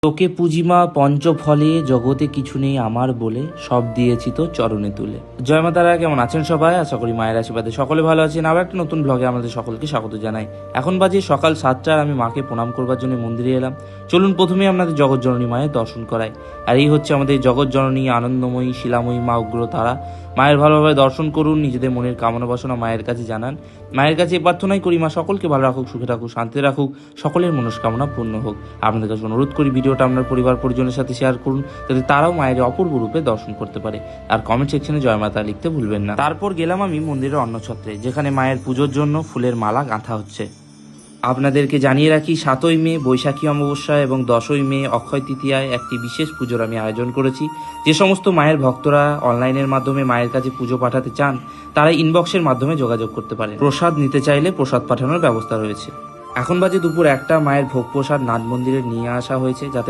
তোকে পুজিমা পঞ্চফলে, জগতে কিছু নেই আমার বলে, সব দিয়েছি তো চরণে তুলে। জয় মা তারা, কেমন আছেন সবাই? আশা করি মায়ের আশীর্বাদে সকলে ভালো আছেন। আবার একটা নতুন ব্লগে আমাদের সকলকে স্বাগত জানাই। এখন বাজে সকাল 7টার, আমি মাকে প্রণাম করবার জন্য মন্দিরে এলাম। চলুন প্রথমে আপনাদের জগৎ জননী মায়ের দর্শন করাই। আর এই হচ্ছে আমাদের জগৎ জননী, আনন্দময়ী, শিলাময়ী মা, উগ্র তারা। মায়ের ভালোভাবে দর্শন করুন, নিজেদের মনের কামনা বাসনা মায়ের কাছে জানান। মায়ের কাছে প্রার্থনাই করি মা সকলকে ভালো রাখুক, সুখে রাখুক, শান্তিতে রাখুক, সকলের মনস্কামনা পূর্ণ হোক। আপনাদের কাছে অনুরোধ করি ভিডিওটা আপনার পরিবার পরিজনের সাথে শেয়ার করুন, যাতে তারাও মায়ের অপূর্ব রূপে দর্শন করতে পারে। আর কমেন্ট সেকশনে জয় মাতা লিখতে ভুলবেন না। তারপর গেলাম আমি মন্দিরের অন্নছত্রে, যেখানে মায়ের পুজোর জন্য ফুলের মালা গাঁথা হচ্ছে। আপনাদেরকে জানিয়ে রাখি, 7ই মে বৈশাখী অমাবস্যা এবং 10ই মে অক্ষয় তৃতীয়ায় একটি বিশেষ পুজোর আমি আয়োজন করেছি। যে সমস্ত মায়ের ভক্তরা অনলাইনের মাধ্যমে মায়ের কাছে পুজো পাঠাতে চান, তারা ইনবক্সের মাধ্যমে যোগাযোগ করতে পারেন। প্রসাদ নিতে চাইলে প্রসাদ পাঠানোর ব্যবস্থা রয়েছে। এখন বাজে দুপুর 1টা, মায়ের ভোগ প্রসাদ নাট মন্দিরে নিয়ে আসা হয়েছে, যাতে